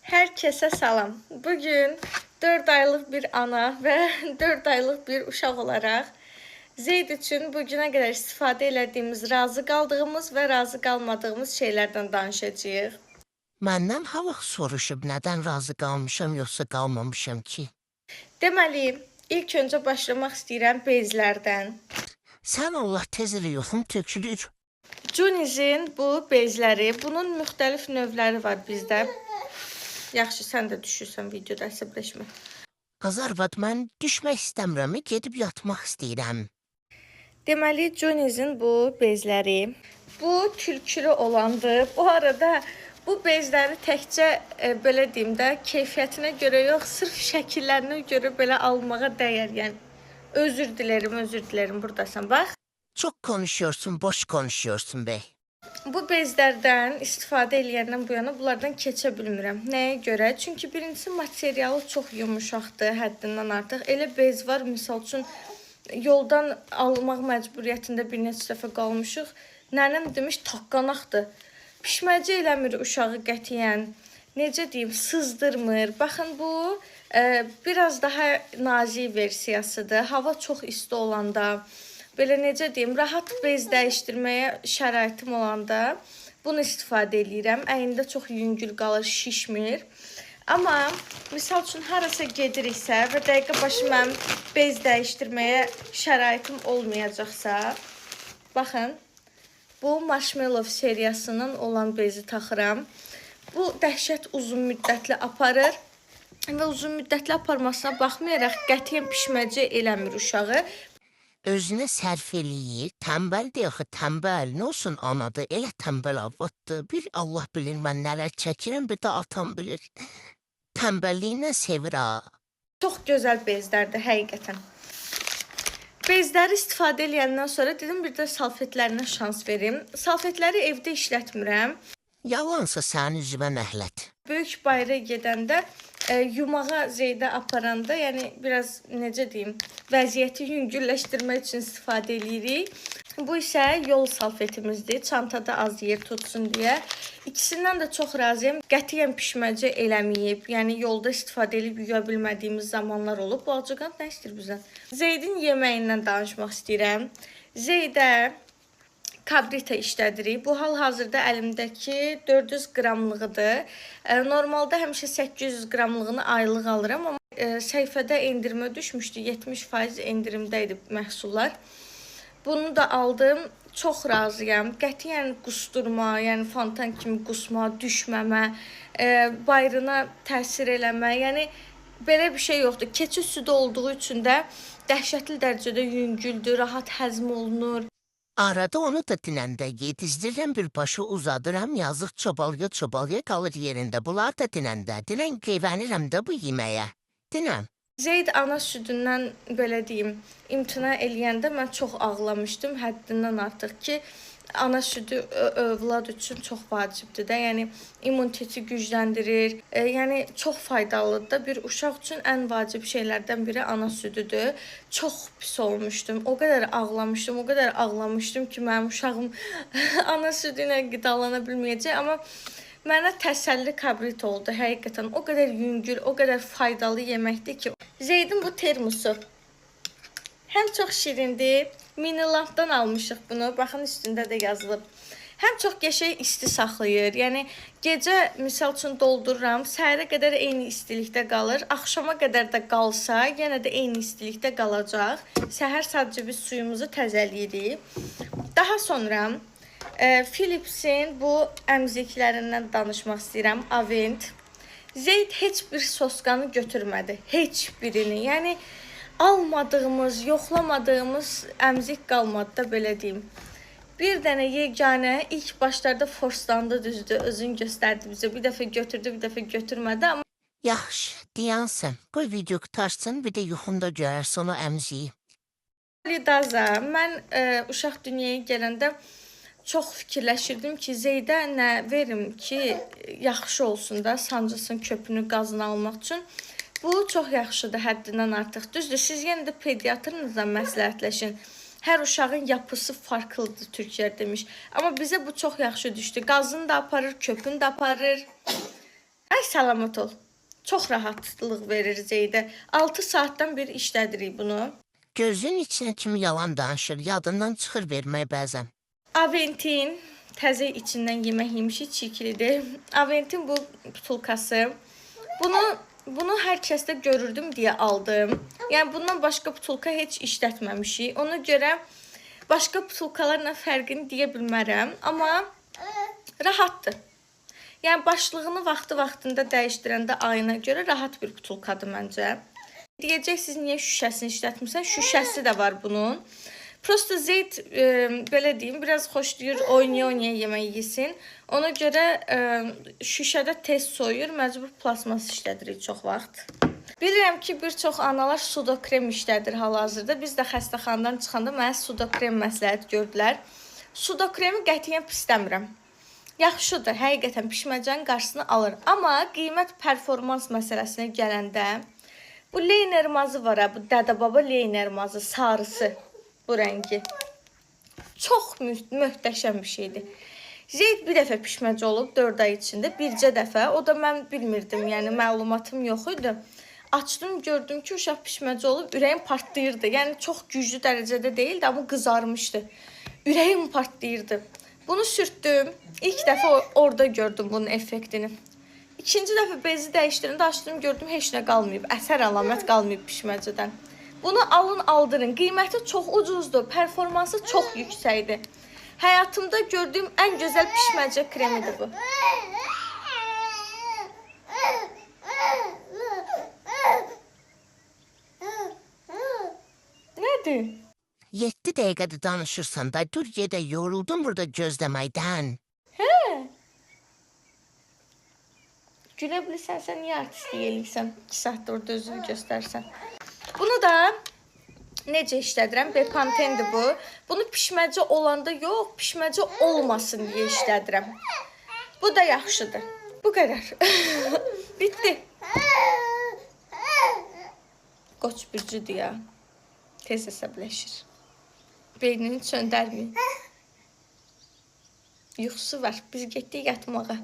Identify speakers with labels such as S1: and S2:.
S1: Herkese salam. Bugün 4 aylıq bir ana ve 4 aylıq bir uşaq olaraq Zeyd üçün bugüne qədər istifadə etdiyimiz, razı qaldığımız və razı qalmadığımız şeylərdən danışacağıq.
S2: Məndən ha vaxt soruşub nədən razı qalmışam yoxsa qalmamışam ki?
S1: Deməli, ilk öncə başlamaq istəyirəm bezlərdən.
S2: Sən Allah tez elə yoxum tökülür.
S1: Junizin bu bezləri, bunun müxtəlif növləri var bizdə. Yaxşı, sən də düşürsən videoda, əsəbləşmə.
S2: Azarvad, mən düşmək istəmirəm, gedib yatmaq istəyirəm.
S1: Deməli, Junizin bu bezləri, bu tülkülü olandır. Bu arada bu bezləri təkcə belə deyim də, keyfiyyətinə görə yox, sırf şəkillərinə görə belə almağa dəyər. Yəni özür dilərim, burdasan. Bax.
S2: Çox konuşuyorsun, boş konuşuyorsun bey.
S1: Bu bezlərdən istifadə eləyəndən bu yana bunlardan keçə bilmirəm. Nəyə görə? Çünki birincisi materialı çox yumuşaqdır, həddindən artıq. Elə bez var, misal üçün yoldan almaq məcburiyyətində bir neçə dəfə qalmışıq. Nənəm demiş, taqqanaqdır. Pişməcə eləmir uşağı qətiyyən. Necə deyim, sızdırmır. Baxın, bu biraz daha nazik versiyasıdır. Hava çox isti olanda, belə necə deyim, rahat bez dəyişdirməyə şəraitim olanda bunu istifadə edirəm. Əynində çox yüngül qalır, şişmir. Amma misal üçün harasa gediriksə və dəqiqə başı mənim bez dəyişdirməyə şəraitim olmayacaqsa, baxın, bu Marshmallow seriyasının olan bezi taxıram. Bu dəhşət uzun müddətli aparır və uzun müddətli aparmasına baxmayaraq qətiyyən pişməcə eləmir uşağı.
S2: Özünə sərf eləyir, tənbəldir axı, tənbəl. Nə olsun anadır, elə tənbəl avaddır. Bir Allah bilir mən nələr çəkirəm, bir də atam bilir. Tənbəlliyinə sevir ha.
S1: Çox gözəl bezlərdir, həqiqətən. Bezləri istifadə eləyəndən sonra dedim, bir də salfetlərinə şans verim. Salfetləri evdə işlətmirəm.
S2: Yalansa sənin üzvə nəhlət.
S1: Böyük bayra gedəndə yumağa Zeydə aparanda, yəni biraz necə deyim, vəziyyəti yüngülləşdirmək üçün istifadə edirik. Bu isə yol salfetimizdir, çantada az yer tutsun deyə. İkisindən də çox razıyam. Qətiyyən pişməcə eləməyib, yəni yolda istifadə edib yuya bilmədiyimiz zamanlar olub. Bu alcıqant nə istəyir bizdən? Zeydin yeməyindən danışmaq istəyirəm. Zeydə kabrita işlədirik. Bu hal-hazırda əlimdəki 400 qramlığıdır. Normalda həmişə 800 qramlığını aylıq alıram, amma səhifədə endirimə düşmüşdü. 70% endirimdə idi məhsullar. Bunu da aldım. Çox razıyam. Qətiyyən qusturma, yəni fontan kimi qusma, düşməmə, bayrına təsir eləmə, yəni belə bir şey yoxdur. Keçi südü olduğu üçün də dəhşətli dərəcədə yüngüldür, rahat həzm olunur.
S2: Arada onu da dinəndə yetizdirirəm, bir başı uzadıram, yazıq çobalya qalır yerində. Bunlar da dinəndə, dinən qeyvənirəm də bu yeməyə. Dinəm.
S1: Zeyd ana südündən, belə deyim, imtina eləyəndə mən çox ağlamışdım, həddindən artıq ki, ana südü övlad üçün çox vacibdir də, yəni immuniteti gücləndirir, yəni çox faydalıdır da, bir uşaq üçün ən vacib şeylərdən biri ana südüdür. Çox pis olmuşdum, o qədər ağlamışdım ki, mənim uşağım ana südü ilə qidalana bilməyəcək, amma mənə təsəlli kabrit oldu, həqiqətən. O qədər yüngül, o qədər faydalı yeməkdir ki. Zeydin bu termosu həm çox şirindir, Minilanddan almışıq bunu, baxın üstündə də yazılıb. Həm çox qəşəng isti saxlayır, yəni gecə misal üçün doldururam, səhərə qədər eyni istilikdə qalır, axşama qədər də qalsa, yenə də eyni istilikdə qalacaq. Səhər sadəcə biz suyumuzu təzələyirik. Daha sonra Philips'in bu əmziklərindən danışmaq istəyirəm, Avent. Zeyd heç bir soskanı götürmədi, heç birini. Yəni almadığımız, yoxlamadığımız əmzik qalmadı da, belə deyim. Bir dənə yeganə ilk başlarda forslandı, düzdür, özün göstərdi bizə. Bir dəfə götürdü, bir dəfə götürmədi, amma
S2: Yaxşı, deyənsən, qoy video qutarsın, bir də yuxunda görərsən o əmziyi.
S1: Lidaza, mən uşaq dünyaya gələndə çox fikirləşirdim ki, Zeydə nə verim ki, yaxşı olsun da, sancısın köpünü, qazını almaq üçün. Bu çox yaxşıdır, həddindən artıq. Düzdür, siz yenə də pediatrınızla məsləhətləşin. Hər uşağın yapısı farklıdır, Türklər demiş. Amma bizə bu çox yaxşı düşdü. Qazını da aparır, köpünü də aparır. Ay salamat ol. Çox rahatlıq verir Zeydə. 6 saatdan bir işlədirik bunu.
S2: Gözün içine kimi yalan danışır, yadından çıxır vermək bəzən.
S1: Aventin təzə içindən yemək yemişik, çirklidir. Aventin bu butulkası. Bunu hər kəsdə görürdüm deyə aldım. Yəni bundan başqa butulka heç işlətməmişik. Ona görə başqa butulkalarla fərqini deyə bilmərəm, amma rahatdır. Yəni başlığını vaxtında dəyişdirəndə ayına görə rahat bir butulkadır məncə. Deyəcəksiniz niyə şüşəsini işlətmirsən? Şüşəsi də var bunun. Prosta Zeyd belə deyim, biraz xoşlayır oynaya yemək yesin. Ona görə şüşədə tez soyur, məcbur plasmas işlədirik çox vaxt. Bilirəm ki, bir çox analar sudokrem işlədir hal-hazırda. Biz də xəstəxanadan çıxanda mənə sudokrem məsləhət gördülər. Sudokremi qətiyyən pisləmirəm. Yaxşıdır, həqiqətən pişməcənin qarşısını alır. Amma qiymət performans məsələsinə gələndə bu leynermazı var, bu Dədəbaba leynermazı, sarısı bu rəngi. Çox möhtəşəm bir şeydir. Zeyd bir dəfə pişməcə olub 4 ay içində, bircə dəfə. O da mən bilmirdim, yəni məlumatım yox idi. Açdım, gördüm ki, uşaq pişməcə olub, ürəyim partlayırdı. Yəni çox güclü dərəcədə deyildi, amma qızarmışdı. Ürəyim partlayırdı. Bunu sürtdüm. İlk dəfə orada gördüm bunun effektini. İkinci dəfə bezi dəyişdirəndə açdım, gördüm heç nə qalmayıb. Əsər əlamət qalmayıb pişməcədən. Bunu alın, aldırın. Qiyməti çox ucuzdur, performansı çox yüksəkdir. Həyatımda gördüyüm ən gözəl pişməcə kremidir bu. Nədir?
S2: 7 dəqiqədir danışırsan da, dur gedə yoruldum burada gözləməkdən.
S1: Gülə bilirsən, sən niyə artistlik eləyirsən? 2 saatdır orada özünü göstərsən. Bunu da necə işlədirəm? Bepantendir bu. Bunu pişməcə olanda yox, pişməcə olmasın deyə işlədirəm. Bu da yaxşıdır. Bu qədər. Bitti. Qoç bürcüdür ya. Tez əsəbləşir. Beynini söndərməyin. Yuxusu var. Biz getdik yatmağa.